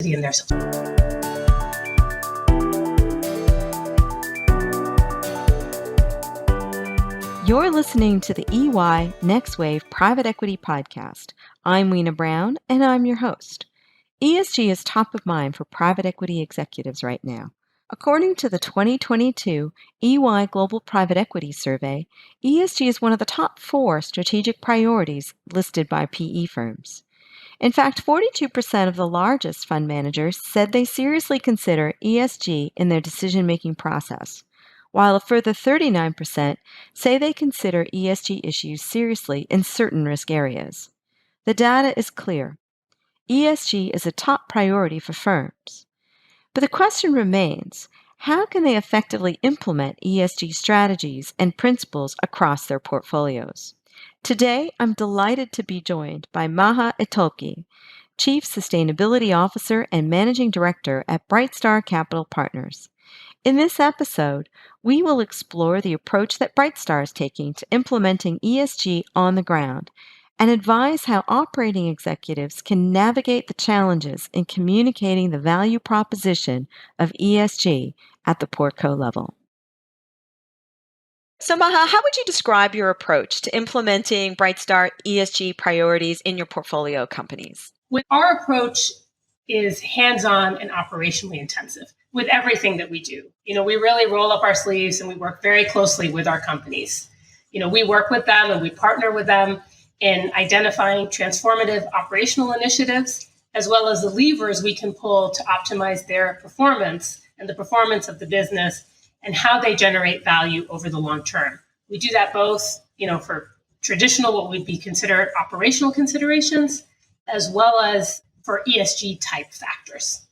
in their You're listening to the EY NextWave Private Equity Podcast. I'm Weena Brown, and I'm your host. ESG is top of mind for private equity executives right now. According to the 2022 EY Global Private Equity Survey, ESG is one of the top 4 strategic priorities listed by PE firms. In fact, 42% of the largest fund managers said they seriously consider ESG in their decision-making process, while a further 39% say they consider ESG issues seriously in certain risk areas. The data is clear. ESG is a top priority for firms. But the question remains, how can they effectively implement ESG strategies and principles across their portfolios? Today, I'm delighted to be joined by Maha Itolki, Chief Sustainability Officer and Managing Director at Brightstar Capital Partners. In this episode, we will explore the approach that Brightstar is taking to implementing ESG on the ground and advise how operating executives can navigate the challenges in communicating the value proposition of ESG at the portco level. So Maha, how would you describe your approach to implementing Brightstar ESG priorities in your portfolio companies? Our approach is hands-on and operationally intensive with everything that we do. We really roll up our sleeves and we work very closely with our companies. We work with them and we partner with them in identifying transformative operational initiatives, as well as the levers we can pull to optimize their performance and the performance of the business and how they generate value over the long term. We do that both, for traditional, what would be considered operational considerations, as well as for ESG type factors.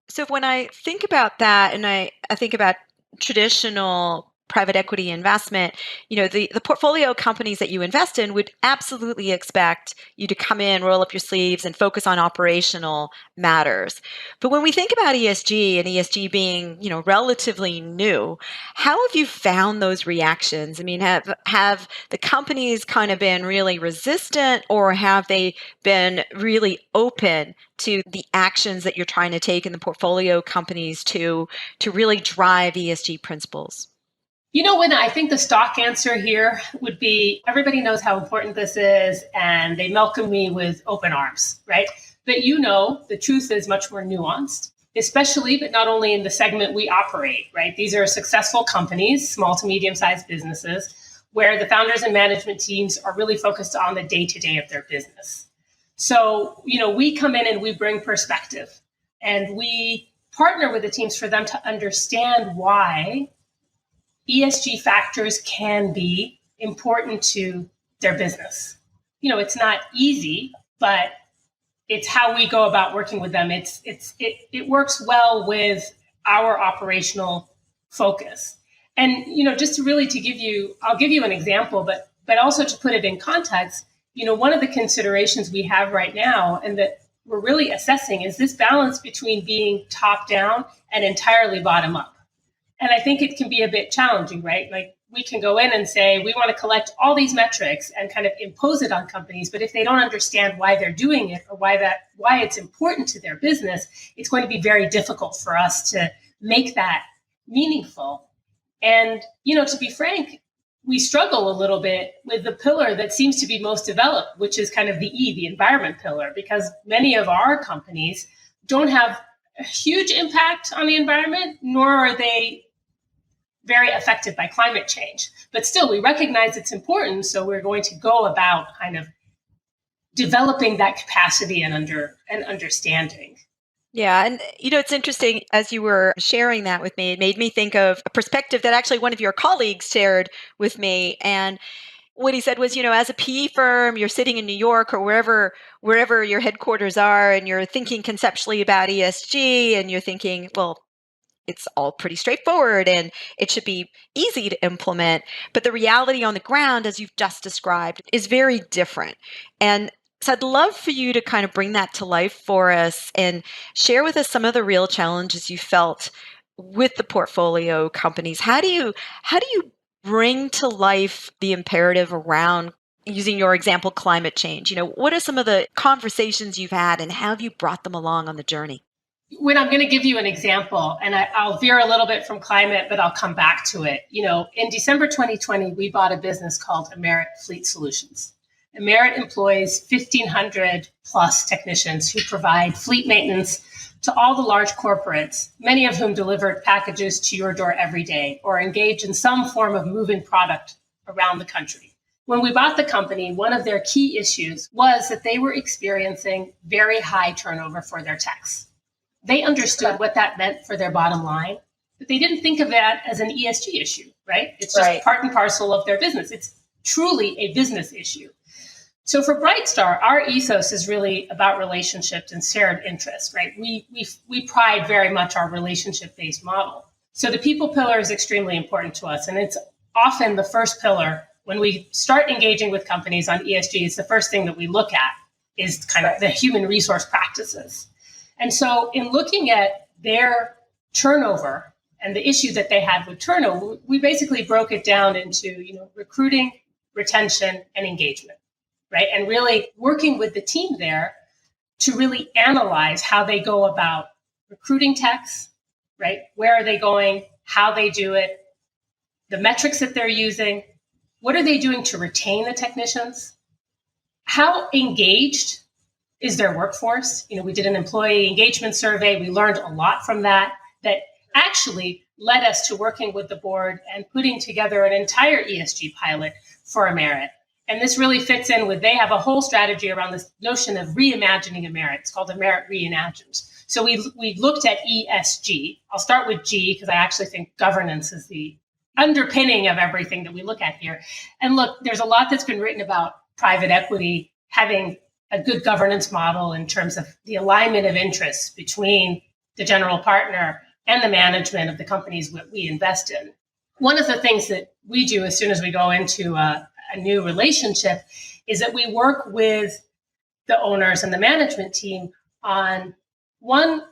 So when I think about that and I think about traditional private equity investment, the portfolio companies that you invest in would absolutely expect you to come in, roll up your sleeves, and focus on operational matters. But when we think about ESG and ESG being, relatively new, how have you found those reactions? I mean, have the companies kind of been really resistant, or have they been really open to the actions that you're trying to take in the portfolio companies to really drive ESG principles? When I think the stock answer here would be, everybody knows how important this is, and they welcome me with open arms, right? But the truth is much more nuanced, especially, but not only in the segment we operate, right? These are successful companies, small to medium-sized businesses, where the founders and management teams are really focused on the day-to-day of their business. So, we come in and we bring perspective, and we partner with the teams for them to understand why ESG factors can be important to their business. It's not easy, but it's how we go about working with them. It works well with our operational focus. And, just to really I'll give you an example, but also to put it in context, one of the considerations we have right now and that we're really assessing is this balance between being top down and entirely bottom up. And I think it can be a bit challenging, right? Like, we can go in and say, we want to collect all these metrics and kind of impose it on companies. But if they don't understand why they're doing it or why it's important to their business, it's going to be very difficult for us to make that meaningful. And, to be frank, we struggle a little bit with the pillar that seems to be most developed, which is kind of the environment pillar, because many of our companies don't have a huge impact on the environment, nor are they very affected by climate change. But still, we recognize it's important, so we're going to go about kind of developing that capacity and understanding. Yeah, and it's interesting, as you were sharing that with me, it made me think of a perspective that actually one of your colleagues shared with me. And what he said was, as a PE firm, you're sitting in New York or wherever your headquarters are, and you're thinking conceptually about ESG, and you're thinking, well, it's all pretty straightforward and it should be easy to implement. But the reality on the ground, as you've just described, is very different. And so I'd love for you to kind of bring that to life for us and share with us some of the real challenges you felt with the portfolio companies. How do you bring to life the imperative around, using your example, climate change? What are some of the conversations you've had, and how have you brought them along on the journey? When I'm going to give you an example, and I'll veer a little bit from climate, but I'll come back to it. In December 2020, we bought a business called Emerit Fleet Solutions. Emerit employs 1,500 plus technicians who provide fleet maintenance to all the large corporates, many of whom deliver packages to your door every day or engage in some form of moving product around the country. When we bought the company, one of their key issues was that they were experiencing very high turnover for their techs. They understood what that meant for their bottom line, but they didn't think of that as an ESG issue, right? It's just part and parcel of their business. It's truly a business issue. So for Brightstar, our ethos is really about relationships and shared interests, right? We pride very much our relationship-based model. So the people pillar is extremely important to us, and it's often the first pillar when we start engaging with companies on ESG. It's the first thing that we look at is kind of the human resource practices. And so in looking at their turnover and the issue that they had with turnover, we basically broke it down into, recruiting, retention, and engagement, right? And really working with the team there to really analyze how they go about recruiting techs, right? Where are they going? How they do it? The metrics that they're using. What are they doing to retain the technicians? How engaged is their workforce? We did an employee engagement survey. We learned a lot from that actually led us to working with the board and putting together an entire ESG pilot for Emerit. And this really fits in with, they have a whole strategy around this notion of reimagining Emerit. It's called Emerit Reimagined. So we looked at ESG. I'll start with G because I actually think governance is the underpinning of everything that we look at here. And look, there's a lot that's been written about private equity having a good governance model in terms of the alignment of interests between the general partner and the management of the companies that we invest in. One of the things that we do as soon as we go into a new relationship is that we work with the owners and the management team on one,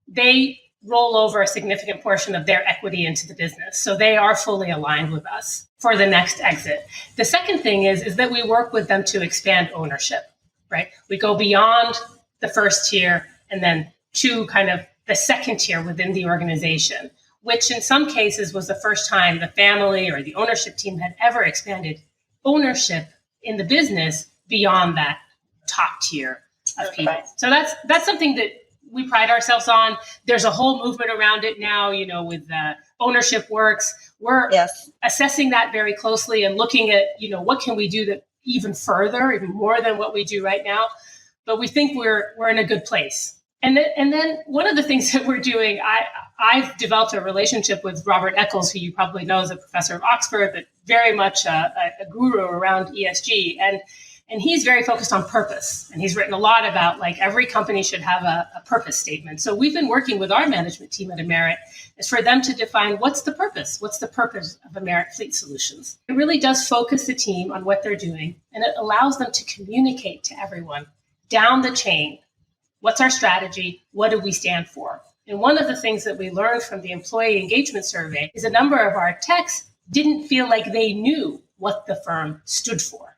they roll over a significant portion of their equity into the business. So they are fully aligned with us for the next exit. The second thing is that we work with them to expand ownership. Right? We go beyond the first tier and then to kind of the second tier within the organization, which in some cases was the first time the family or the ownership team had ever expanded ownership in the business beyond that top tier of people. So that's something that we pride ourselves on. There's a whole movement around it now, with ownership works. We're assessing that very closely and looking at, what can we do that even further, even more than what we do right now. But we think we're in a good place. And then one of the things that we're doing, I've developed a relationship with Robert Eccles, who you probably know is a professor of Oxford, but very much a guru around ESG. And he's very focused on purpose. And he's written a lot about every company should have a purpose statement. So we've been working with our management team at Emerit is for them to define what's the purpose of Emerit Fleet Solutions. It really does focus the team on what they're doing, and it allows them to communicate to everyone down the chain. What's our strategy? What do we stand for? And one of the things that we learned from the employee engagement survey is a number of our techs didn't feel like they knew what the firm stood for.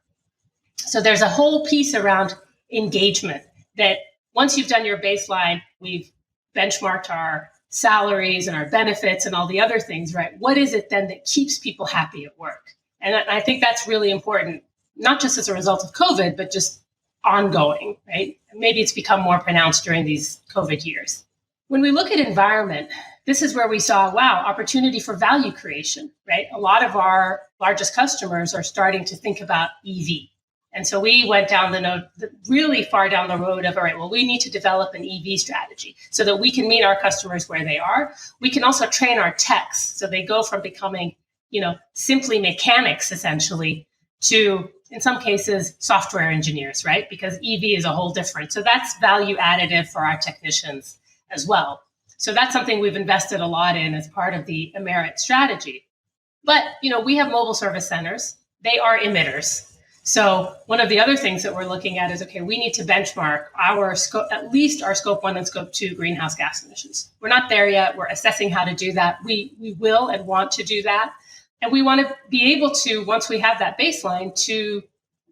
So there's a whole piece around engagement that once you've done your baseline, we've benchmarked our salaries and our benefits and all the other things, right? What is it then that keeps people happy at work? And I think that's really important, not just as a result of COVID, but just ongoing, right? Maybe it's become more pronounced during these COVID years. When we look at environment, this is where we saw, opportunity for value creation, right? A lot of our largest customers are starting to think about EV. And so we went down really far down the road of, we need to develop an EV strategy so that we can meet our customers where they are. We can also train our techs so they go from becoming, simply mechanics essentially to, in some cases, software engineers, right? Because EV is a whole different. So that's value additive for our technicians as well. So that's something we've invested a lot in as part of the Emerit strategy. But, we have mobile service centers. They are emitters. So one of the other things that we're looking at is, we need to benchmark at least our scope 1 and scope 2 greenhouse gas emissions. We're not there yet. We're assessing how to do that. We will and want to do that. And we want to be able to, once we have that baseline, to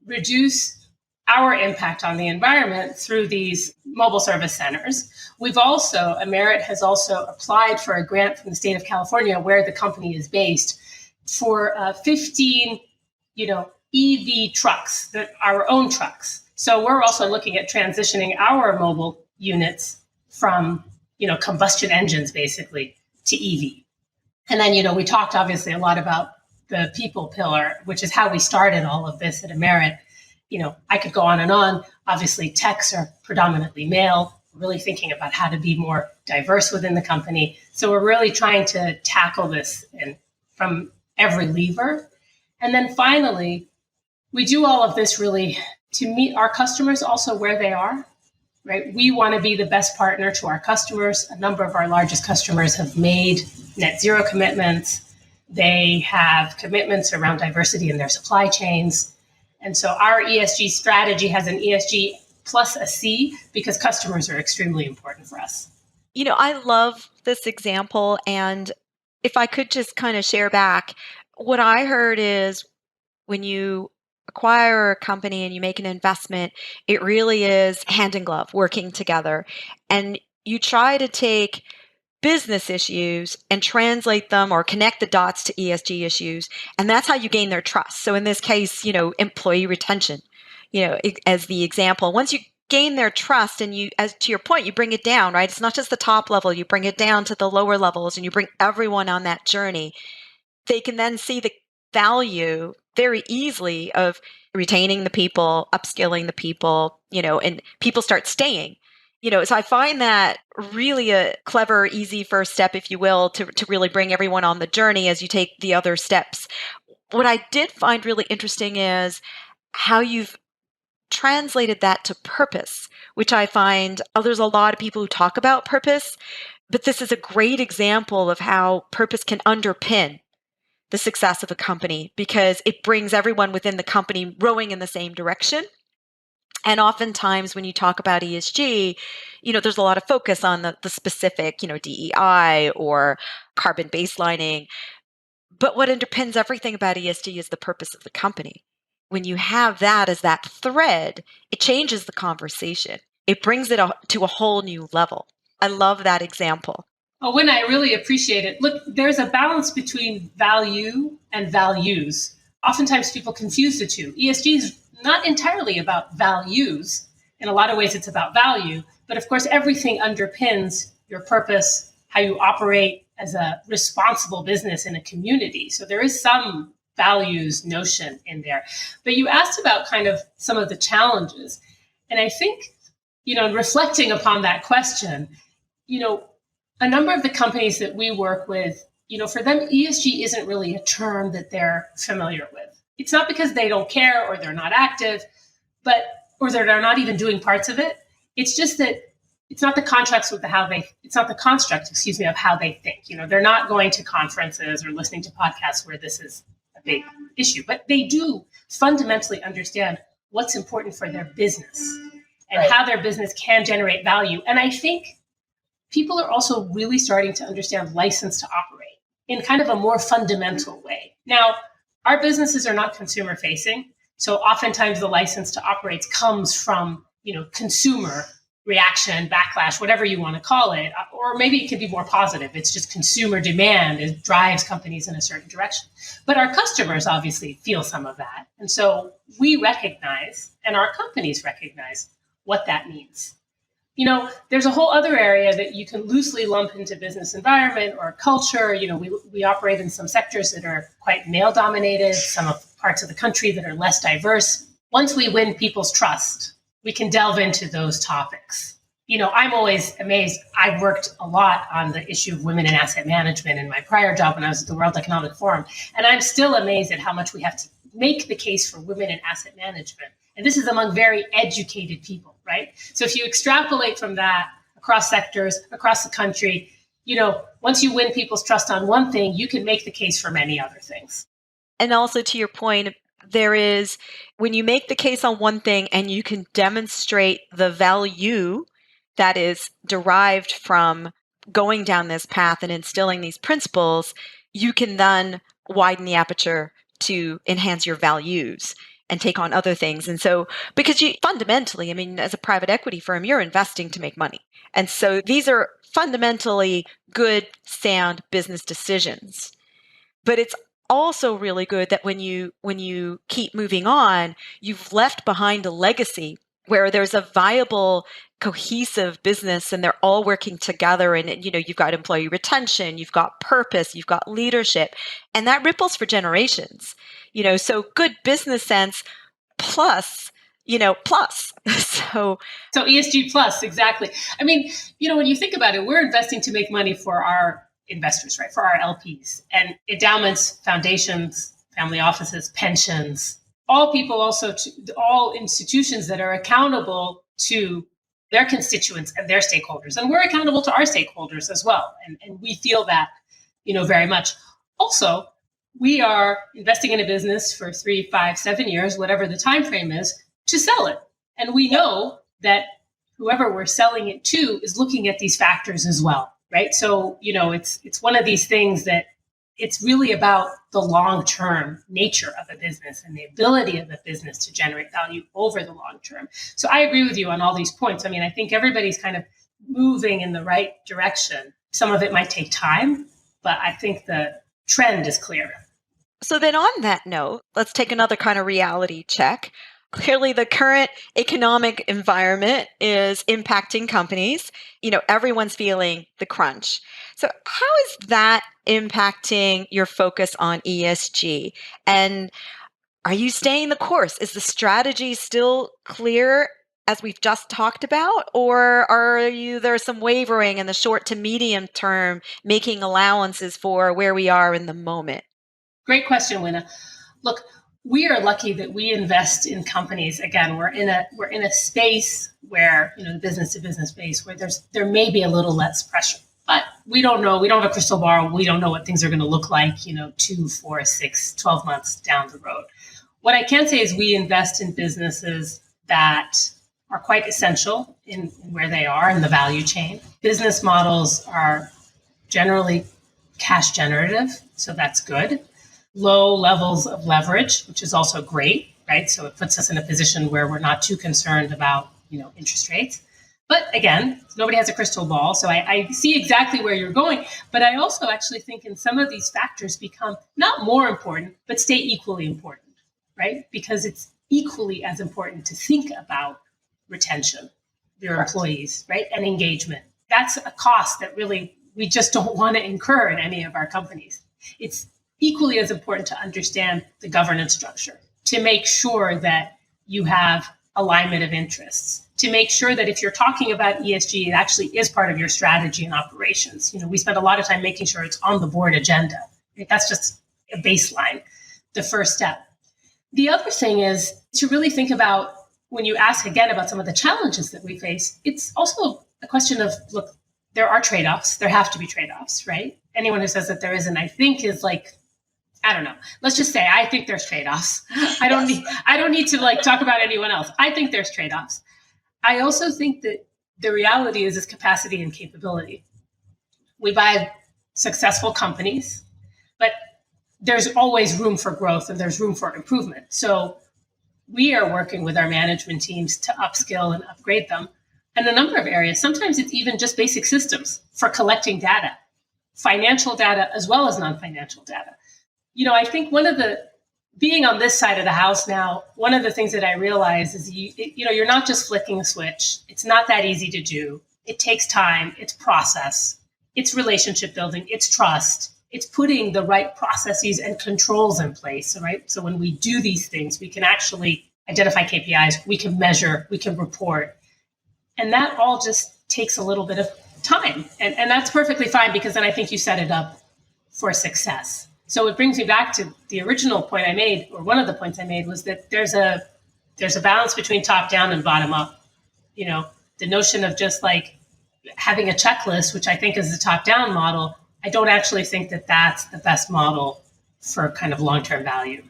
reduce our impact on the environment through these mobile service centers. Emerit has also applied for a grant from the state of California, where the company is based, for 15, EV trucks, our own trucks. So we're also looking at transitioning our mobile units from, combustion engines basically to EV. And then, we talked obviously a lot about the people pillar, which is how we started all of this at Emerit. I could go on and on. Obviously, techs are predominantly male. We're really thinking about how to be more diverse within the company. So we're really trying to tackle this from every lever. And then finally, we do all of this really to meet our customers also where they are, right? We want to be the best partner to our customers. A number of our largest customers have made net zero commitments. They have commitments around diversity in their supply chains. And so our ESG strategy has an ESG plus a C because customers are extremely important for us. I love this example. And if I could just kind of share back, what I heard is when you acquire a company and you make an investment, it really is hand in glove, working together. And you try to take business issues and translate them or connect the dots to ESG issues. And that's how you gain their trust. So in this case, employee retention, as the example, once you gain their trust and you, as to your point, you bring it down, right? It's not just the top level, you bring it down to the lower levels and you bring everyone on that journey. They can then see the value very easily of retaining the people, upskilling the people, and people start staying. So I find that really a clever, easy first step, if you will, to really bring everyone on the journey as you take the other steps. What I did find really interesting is how you've translated that to purpose, which I find there's a lot of people who talk about purpose, but this is a great example of how purpose can underpin the success of a company because it brings everyone within the company rowing in the same direction. And oftentimes when you talk about ESG, there's a lot of focus on the specific, DEI or carbon baselining. But what underpins everything about ESG is the purpose of the company. When you have that as that thread, it changes the conversation. It brings it to a whole new level. I love that example. Oh, Wynn, I really appreciate it. Look, there's a balance between value and values. Oftentimes people confuse the two. ESG is not entirely about values. In a lot of ways, it's about value. But of course, everything underpins your purpose, how you operate as a responsible business in a community. So there is some values notion in there. But you asked about kind of some of the challenges. And I think, reflecting upon that question, a number of the companies that we work with, for them, ESG isn't really a term that they're familiar with. It's not because they don't care or they're not active, or they're not even doing parts of it. It's just that it's not the construct, of how they think. They're not going to conferences or listening to podcasts where this is a big issue, but they do fundamentally understand what's important for their business and how their business can generate value. And I think people are also really starting to understand license to operate in kind of a more fundamental way. Now, our businesses are not consumer facing. So oftentimes the license to operate comes from, consumer reaction, backlash, whatever you want to call it. Or maybe it could be more positive. It's just consumer demand. It drives companies in a certain direction. But our customers obviously feel some of that. And so we recognize, and our companies recognize what that means. There's a whole other area that you can loosely lump into business environment or culture. We operate in some sectors that are quite male dominated, some parts of the country that are less diverse. Once we win people's trust, we can delve into those topics. I'm always amazed. I worked a lot on the issue of women in asset management in my prior job when I was at the World Economic Forum. And I'm still amazed at how much we have to make the case for women in asset management. And this is among very educated people, right? So if you extrapolate from that across sectors, across the country, once you win people's trust on one thing, you can make the case for many other things. And also to your point, there is, when you make the case on one thing and you can demonstrate the value that is derived from going down this path and instilling these principles, you can then widen the aperture to enhance your values. and take on other things. And so, because you fundamentally, I mean, as a private equity firm, you're investing to make money. And so these are fundamentally good, sound business decisions. But it's also really good that when you keep moving on, you've left behind a legacy where there's a viable, cohesive business and they're all working together, and you've got employee retention, you've got purpose, you've got leadership, and that ripples for generations. So good business sense plus plus. So ESG plus, exactly. I mean, when you think about it, we're investing to make money for our investors, right? For our LPs and endowments, foundations, family offices, pensions, all people also, all institutions that are accountable to their constituents and their stakeholders. And we're accountable to our stakeholders as well. And we feel that, very much. Also, we are investing in a business for 3, 5, 7 years, whatever the time frame is, to sell it. And we know that whoever we're selling it to is looking at these factors as well, right? So, it's one of these things that it's really about the long-term nature of a business and the ability of a business to generate value over the long term. So I agree with you on all these points. I mean, I think everybody's kind of moving in the right direction. Some of it might take time, but I think the trend is clear. So then on that note, let's take another kind of reality check. Clearly, the current economic environment is impacting companies. Everyone's feeling the crunch. So how is that impacting your focus on ESG? And are you staying the course? Is the strategy still clear as we've just talked about? Or there's some wavering in the short to medium term, making allowances for where we are in the moment? Great question, Winna. Look, we are lucky that we invest in companies. Again, we're in a space where, the business to business space where there may be a little less pressure, but we don't know. We don't have a crystal ball. We don't know what things are going to look like, 2, 4, 6, 12 months down the road. What I can say is we invest in businesses that are quite essential in where they are in the value chain. Business models are generally cash generative, so that's good. Low levels of leverage, which is also great, right? So it puts us in a position where we're not too concerned about, interest rates. But again, nobody has a crystal ball. So I see exactly where you're going. But I also actually think in some of these factors become not more important, but stay equally important, right? Because it's equally as important to think about retention, your employees, right? And engagement. That's a cost that really we just don't want to incur in any of our companies. It's equally as important to understand the governance structure, to make sure that you have alignment of interests, to make sure that if you're talking about ESG, it actually is part of your strategy and operations. We spend a lot of time making sure it's on the board agenda. That's just a baseline, the first step. The other thing is to really think about, when you ask again about some of the challenges that we face, it's also a question of, look, there are trade-offs. There have to be trade-offs, right? Anyone who says that there isn't, I think is like, I don't know. Let's just say I think there's trade-offs. I don't need to talk about anyone else. I think there's trade-offs. I also think that the reality is capacity and capability. We buy successful companies, but there's always room for growth and there's room for improvement. So we are working with our management teams to upskill and upgrade them in a number of areas. Sometimes it's even just basic systems for collecting data, financial data as well as non-financial data. I think being on this side of the house now, one of the things that I realize is, you're not just flicking a switch. It's not that easy to do. It takes time. It's process. It's relationship building. It's trust. It's putting the right processes and controls in place, right? So when we do these things, we can actually identify KPIs. We can measure. We can report. And that all just takes a little bit of time. And that's perfectly fine, because then I think you set it up for success. So it brings me back to the original point I made, or one of the points I made, was that there's a balance between top down and bottom up. The notion of just having a checklist, which I think is the top down model, I don't actually think that that's the best model for kind of long-term value.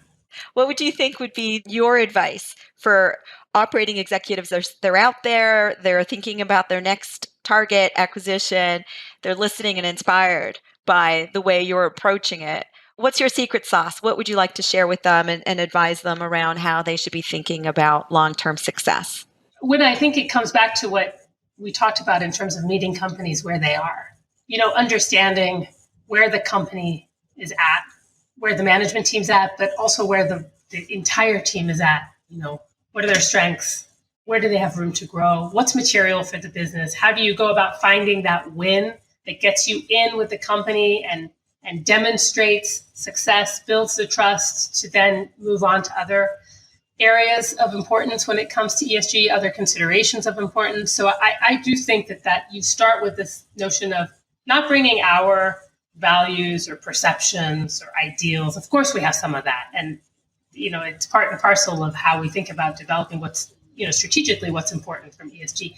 What would you think would be your advice for operating executives? They're out there, they're thinking about their next target acquisition, they're listening and inspired by the way you're approaching it. What's your secret sauce? What would you like to share with them and advise them around how they should be thinking about long-term success? When I think it comes back to what we talked about in terms of meeting companies where they are, understanding where the company is at, where the management team's at, but also where the entire team is at. What are their strengths? Where do they have room to grow? What's material for the business? How do you go about finding that win that gets you in with the company and demonstrates success, builds the trust to then move on to other areas of importance when it comes to ESG, other considerations of importance. So I do think that you start with this notion of not bringing our values or perceptions or ideals. Of course, we have some of that. And, it's part and parcel of how we think about developing what's, strategically what's important from ESG.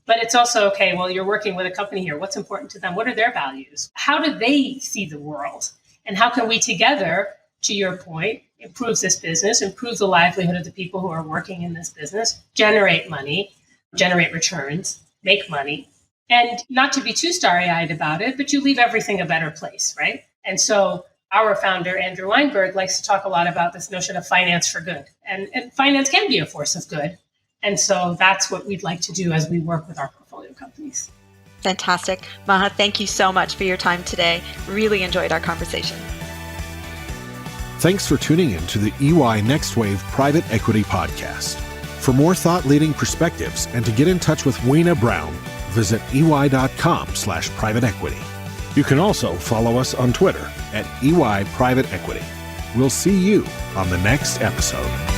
But it's also, okay, well, you're working with a company here. What's important to them? What are their values? How do they see the world? And how can we together, to your point, improve this business, improve the livelihood of the people who are working in this business, generate money, generate returns, make money, and not to be too starry-eyed about it, but you leave everything a better place, right? And so our founder, Andrew Weinberg, likes to talk a lot about this notion of finance for good. And finance can be a force of good. And so that's what we'd like to do as we work with our portfolio companies. Fantastic. Maha, thank you so much for your time today. Really enjoyed our conversation. Thanks for tuning in to the EY NextWave Private Equity Podcast. For more thought-leading perspectives and to get in touch with Weena Brown, visit ey.com/private equity. You can also follow us on Twitter @EY Private Equity. We'll see you on the next episode.